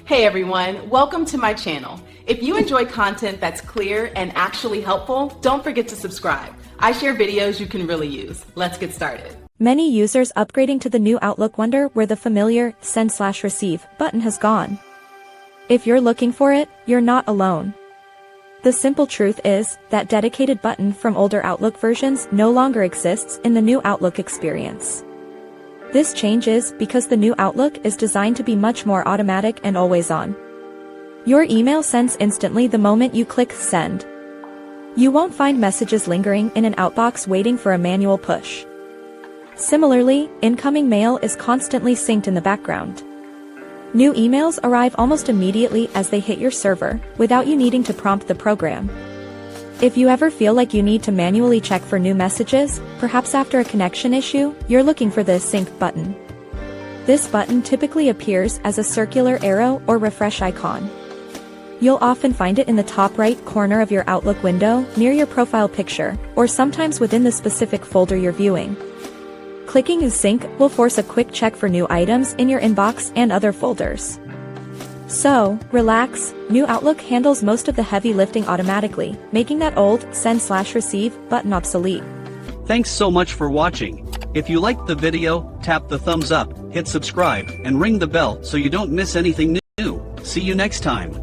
Hey everyone, welcome to my channel. If you enjoy content that's clear and actually helpful, don't forget to subscribe. I share videos you can really use. Let's get started. Many users upgrading to the new Outlook wonder where the familiar Send/Receive button has gone. If you're looking for it, you're not alone. The simple truth is that dedicated button from older Outlook versions no longer exists in the new Outlook experience. This change is because the new Outlook is designed to be much more automatic and always on. Your email sends instantly the moment you click send. You won't find messages lingering in an outbox waiting for a manual push. Similarly, incoming mail is constantly synced in the background. New emails arrive almost immediately as they hit your server, without you needing to prompt the program. If you ever feel like you need to manually check for new messages, perhaps after a connection issue, you're looking for the sync button. This button typically appears as a circular arrow or refresh icon. You'll often find it in the top right corner of your Outlook window, near your profile picture, or sometimes within the specific folder you're viewing. Clicking sync will force a quick check for new items in your inbox and other folders. So, relax, new Outlook handles most of the heavy lifting automatically, making that old Send/Receive button obsolete. Thanks so much for watching. If you liked the video, tap the thumbs up, hit subscribe, and ring the bell so you don't miss anything new. See you next time.